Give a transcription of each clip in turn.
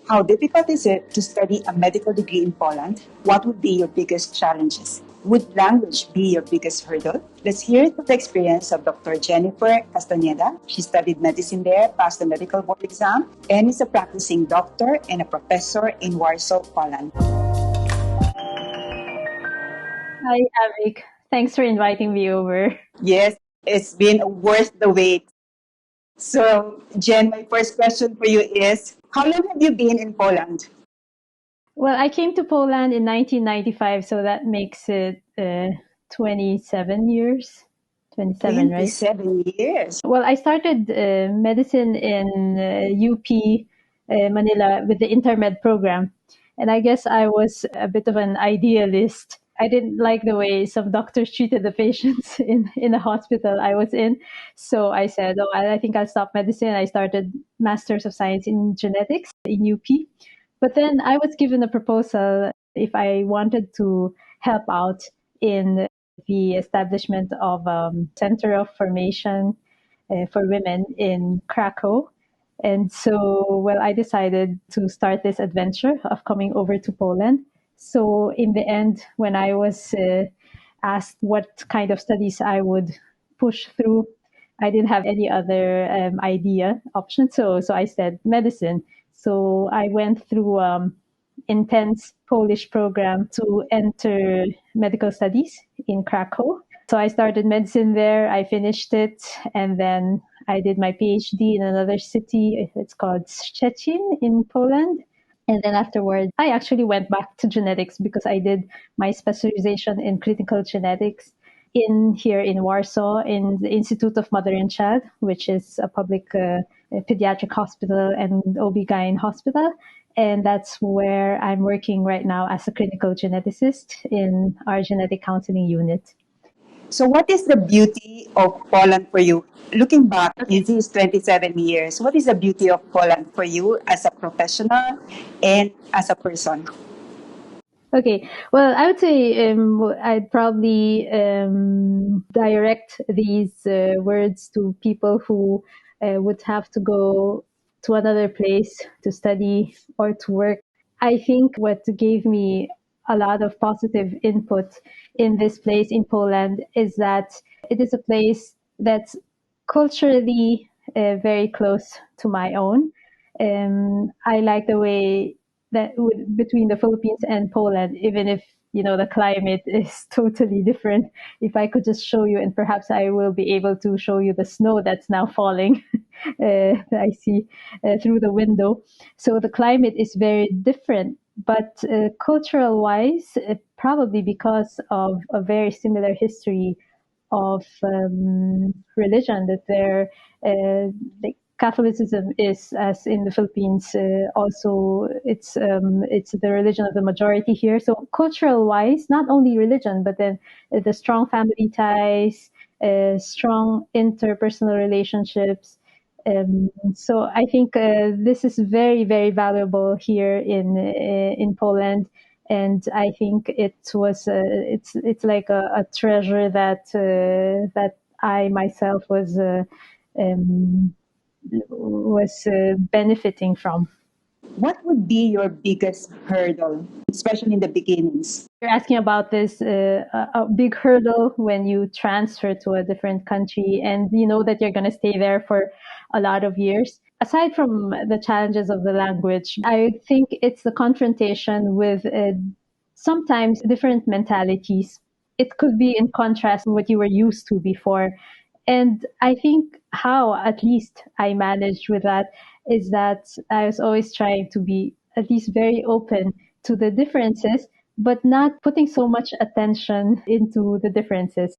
How difficult is it to study a medical degree in Poland? What would be your biggest challenges? Would language be your biggest hurdle? Let's hear it from the experience of Dr. Jennifer Castaneda. She studied medicine there, passed the medical board exam, and is a practicing doctor and a professor in Warsaw, Poland. Hi, Avik. Thanks for inviting me over. Yes, it's been worth the wait. So, Jen, my first question for you is, how long have you been in Poland? Well, I came to Poland in 1995, so that makes it 27 years. 27, right? 27 years. Well, I started medicine in UP Manila with the intermed program. And I guess I was a bit of an idealist. I didn't like the way some doctors treated the patients in the hospital I was in. So I said, oh, I think I'll stop medicine. I started Masters of Science in Genetics in UP. But then I was given a proposal if I wanted to help out in the establishment of a center of formation for women in Krakow. And so, well, I decided to start this adventure of coming over to Poland. So, in the end, when I was asked what kind of studies I would push through, I didn't have any other option. So I said medicine. So I went through intense Polish program to enter medical studies in Krakow. So I started medicine there. I finished it, and then I did my PhD in another city. It's called Szczecin in Poland. And then afterwards, I actually went back to genetics because I did my specialization in clinical genetics in here in Warsaw in the Institute of Mother and Child, which is a public pediatric hospital and OB-GYN hospital. And that's where I'm working right now as a clinical geneticist in our genetic counseling unit. So, what is the beauty of Poland for you? Looking back in these 27 years, what is the beauty of Poland for you as a professional and as a person? Okay, well, I would say I'd probably direct these words to people who would have to go to another place to study or to work. I think what gave me a lot of positive input in this place in Poland is that it is a place that's culturally very close to my own. I like the way that between the Philippines and Poland, even if the climate is totally different. If I could just show you, and perhaps I will be able to show you the snow that's now falling. I see through the window. So the climate is very different, but cultural wise, probably because of a very similar history of religion that the Catholicism is, as in the Philippines, also it's the religion of the majority here. So cultural wise, not only religion, but then the strong family ties, strong interpersonal relationships. So I think this is very, very valuable here in Poland, and I think it's like a treasure that I myself um, was benefiting from. What would be your biggest hurdle, especially in the beginnings? You're asking about this a big hurdle when you transfer to a different country and you know that you're going to stay there for a lot of years. Aside from the challenges of the language, I think it's the confrontation with sometimes different mentalities. It could be in contrast to what you were used to before. And I think how at least I managed with that is that I was always trying to be at least very open to the differences, but not putting so much attention into the differences.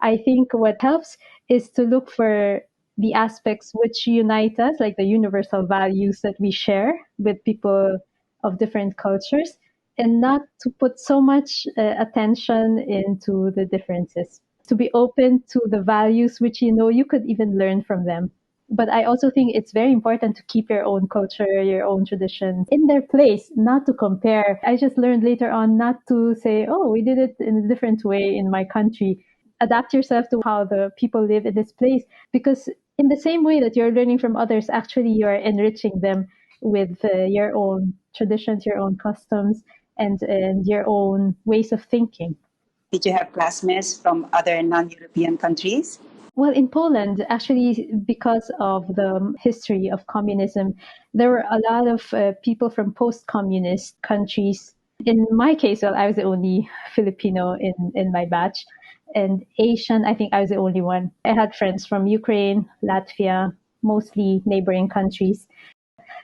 I think what helps is to look for the aspects which unite us, like the universal values that we share with people of different cultures, and not to put so much attention into the differences. To be open to the values which you could even learn from them. But I also think it's very important to keep your own culture, your own traditions in their place, not to compare. I just learned later on not to say, oh, we did it in a different way in my country. Adapt yourself to how the people live in this place, because in the same way that you're learning from others, actually you're enriching them. with your own traditions, your own customs, and your own ways of thinking. Did you have classmates from other non-European countries? Well, in Poland, actually, because of the history of communism, there were a lot of people from post-communist countries. In my case, well, I was the only Filipino in my batch. And Asian, I think I was the only one. I had friends from Ukraine, Latvia, mostly neighboring countries.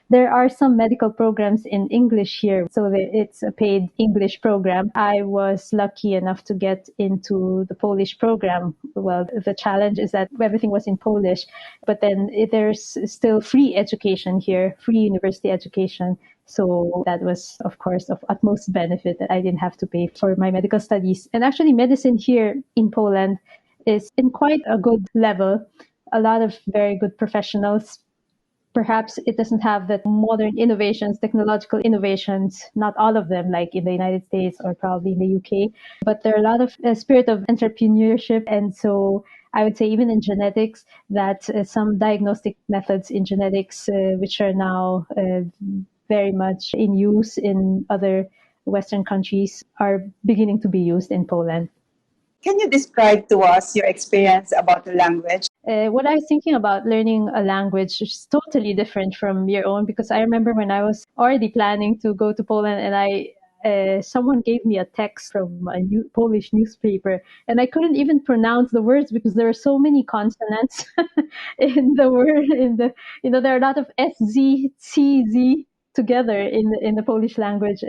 There are some medical programs in English here, so it's a paid English program. I was lucky enough to get into the Polish program. Well, the challenge is that everything was in Polish, but then there's still free education here, free university education. So that was, of course, of utmost benefit that I didn't have to pay for my medical studies. And actually, medicine here in Poland is in quite a good level. A lot of very good professionals. Perhaps it doesn't have the modern innovations, technological innovations, not all of them like in the United States or probably in the UK, but there are a lot of spirit of entrepreneurship. And so I would say even in genetics that some diagnostic methods in genetics, which are now very much in use in other Western countries, are beginning to be used in Poland. Can you describe to us your experience about the language? What I was thinking about learning a language is totally different from your own, because I remember when I was already planning to go to Poland and someone gave me a text from a Polish newspaper and I couldn't even pronounce the words because there were so many consonants in the word. There are a lot of S, Z, C, Z together in the Polish language.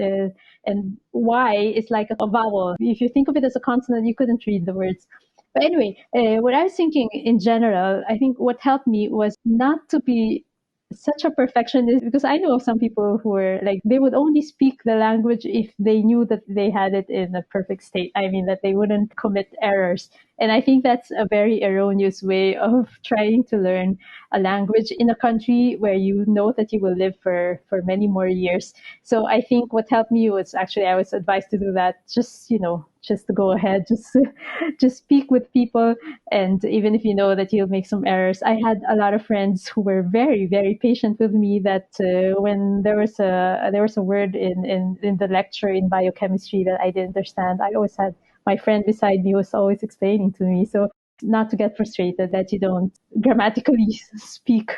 And Y is like a vowel. If you think of it as a consonant, you couldn't read the words. But anyway, what I was thinking in general, I think what helped me was not to be such a perfectionist, because I know of some people who were like, they would only speak the language if they knew that they had it in a perfect state. I mean, that they wouldn't commit errors. And I think that's a very erroneous way of trying to learn a language in a country where you know that you will live for many more years. So I think what helped me was actually I was advised to do that. Just to go ahead, just speak with people, and even if you know that you'll make some errors. I had a lot of friends who were very, very patient with me. That when there was a word in the lecture in biochemistry that I didn't understand, I always had my friend beside me was always explaining to me. So not to get frustrated that you don't grammatically speak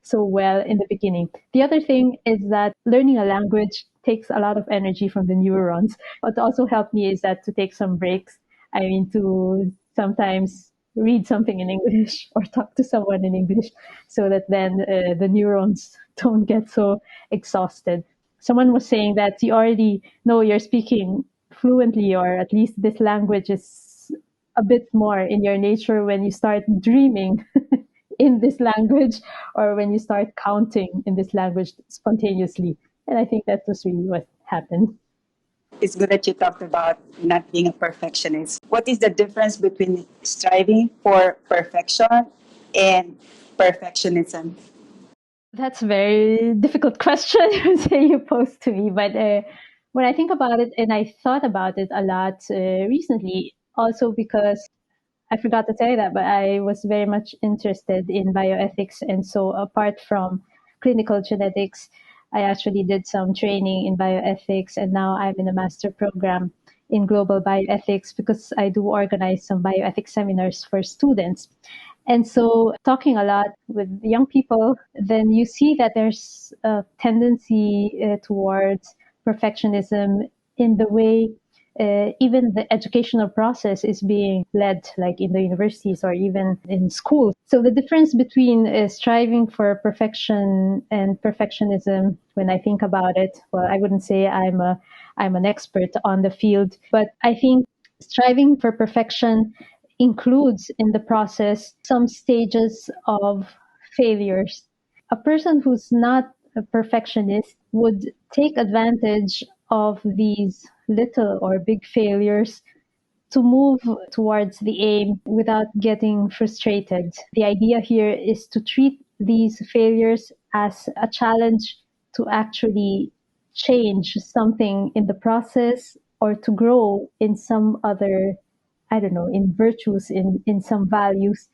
so well in the beginning. The other thing is that learning a language takes a lot of energy from the neurons. What also helped me is that to take some breaks. I mean, to sometimes read something in English or talk to someone in English so that then the neurons don't get so exhausted. Someone was saying that you already know you're speaking fluently, or at least this language is a bit more in your nature when you start dreaming in this language, or when you start counting in this language spontaneously. And I think that was really what happened. It's good that you talked about not being a perfectionist. What is the difference between striving for perfection and perfectionism? That's a very difficult question you posed to me. But when I think about it, and I thought about it a lot recently, also because I forgot to tell you that, but I was very much interested in bioethics. And so apart from clinical genetics, I actually did some training in bioethics. And now I'm in a master program in global bioethics because I do organize some bioethics seminars for students. And so talking a lot with young people, then you see that there's a tendency towards perfectionism in the way even the educational process is being led, like in the universities or even in schools. So the difference between striving for perfection and perfectionism, when I think about it, well, I wouldn't say I'm an expert on the field, but I think striving for perfection includes in the process some stages of failures. A person who's not a perfectionist would take advantage of these little or big failures to move towards the aim without getting frustrated. The idea here is to treat these failures as a challenge to actually change something in the process or to grow in some other, I don't know, in virtues, in some values,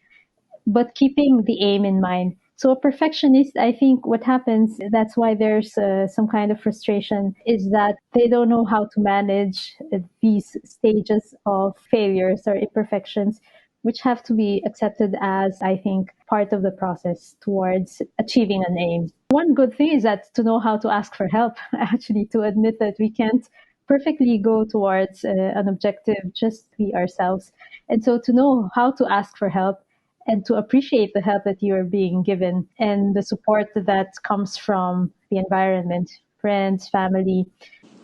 but keeping the aim in mind. So a perfectionist, I think what happens, that's why there's some kind of frustration, is that they don't know how to manage these stages of failures or imperfections, which have to be accepted as, I think, part of the process towards achieving an aim. One good thing is that to know how to ask for help, actually, to admit that we can't perfectly go towards an objective, just be ourselves. And so to know how to ask for help and to appreciate the help that you are being given and the support that comes from the environment, friends, family.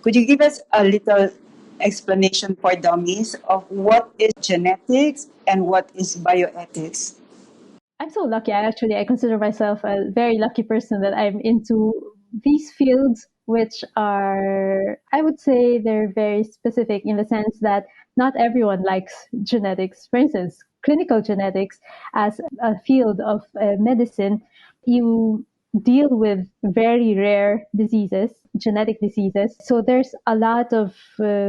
Could you give us a little explanation for dummies of what is genetics and what is bioethics? I'm so lucky. I consider myself a very lucky person that I'm into these fields, which are, I would say, they're very specific in the sense that not everyone likes genetics. For instance, clinical genetics as a field of medicine, you deal with very rare diseases, genetic diseases. So there's a lot of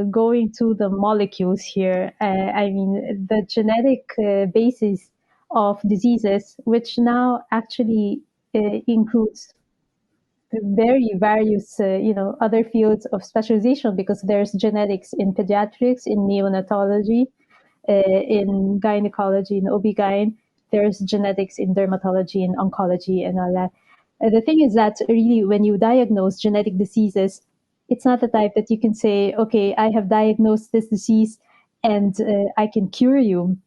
going to the molecules here. I mean, the genetic basis of diseases, which now actually includes very various, other fields of specialization, because there's genetics in pediatrics, in neonatology, in gynecology, in OB-GYN. There's genetics in dermatology and oncology and all that. The thing is that really when you diagnose genetic diseases, it's not the type that you can say, okay, I have diagnosed this disease and I can cure you.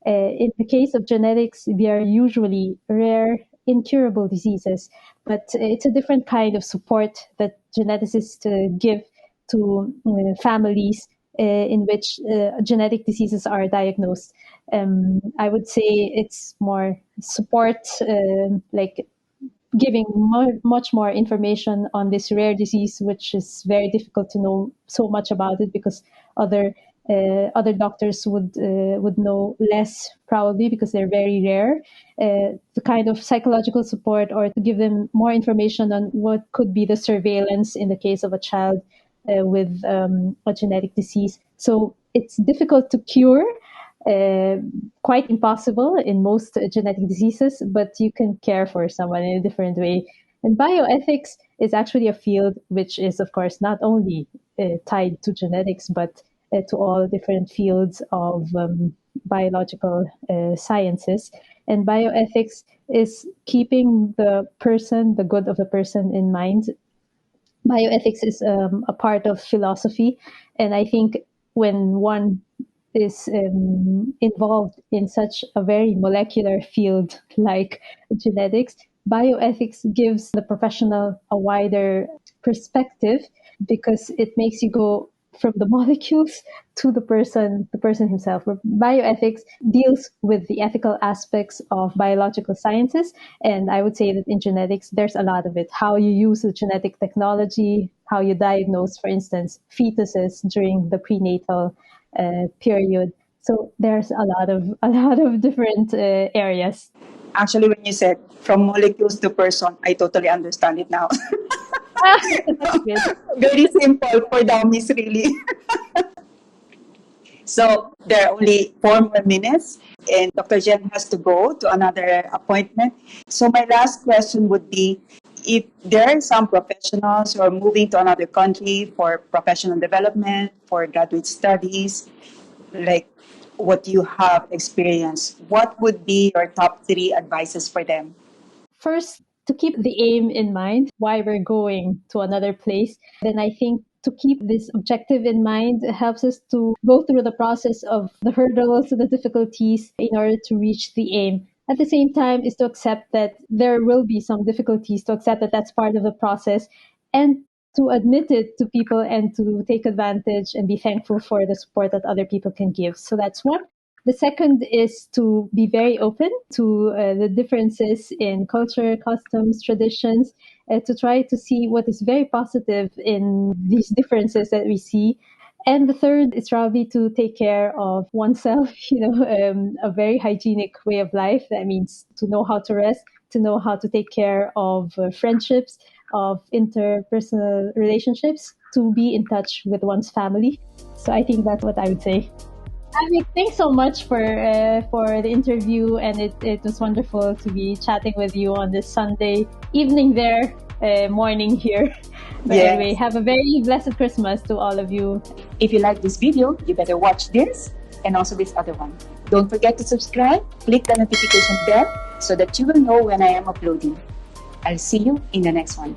In the case of genetics, they are usually rare, incurable diseases, but it's a different kind of support that geneticists give to families in which genetic diseases are diagnosed. I would say it's more support, like giving much more information on this rare disease, which is very difficult to know so much about it because other doctors would know less probably because they're very rare. The kind of psychological support or to give them more information on what could be the surveillance in the case of a child with a genetic disease. So it's difficult to cure, uh, quite impossible in most genetic diseases, but you can care for someone in a different way. And bioethics is actually a field which is, of course, not only tied to genetics, but to all different fields of biological sciences. And bioethics is keeping the person, the good of the person in mind. Bioethics is a part of philosophy. And I think when one is involved in such a very molecular field like genetics, bioethics gives the professional a wider perspective because it makes you go from the molecules to the person himself. Bioethics deals with the ethical aspects of biological sciences. And I would say that in genetics, there's a lot of it. How you use the genetic technology, how you diagnose, for instance, fetuses during the prenatal period. So there's a lot of different areas. Actually, when you said from molecules to person, I totally understand it now. That's good. Very simple for dummies, really. So there are only 4 more minutes, and Dr. Jen has to go to another appointment. So my last question would be, if there are some professionals who are moving to another country for professional development, for graduate studies, like what you have experienced, what would be your top 3 advices for them? First, to keep the aim in mind, why we're going to another place, then I think to keep this objective in mind helps us to go through the process of the hurdles, the difficulties in order to reach the aim. At the same time, is to accept that there will be some difficulties, to accept that that's part of the process, and to admit it to people and to take advantage and be thankful for the support that other people can give. So that's one. The second is to be very open to the differences in culture, customs, traditions, to try to see what is very positive in these differences that we see. And the third is probably to take care of oneself, a very hygienic way of life. That means to know how to rest, to know how to take care of friendships, of interpersonal relationships, to be in touch with one's family. So I think that's what I would say. Amic, thanks so much for the interview, and it was wonderful to be chatting with you on this Sunday evening there, morning here. But anyway, Yes. have a very blessed Christmas to all of you. If you like this video, you better watch this and also this other one. Don't forget to subscribe, click the notification bell so that you will know when I am uploading. I'll see you in the next one.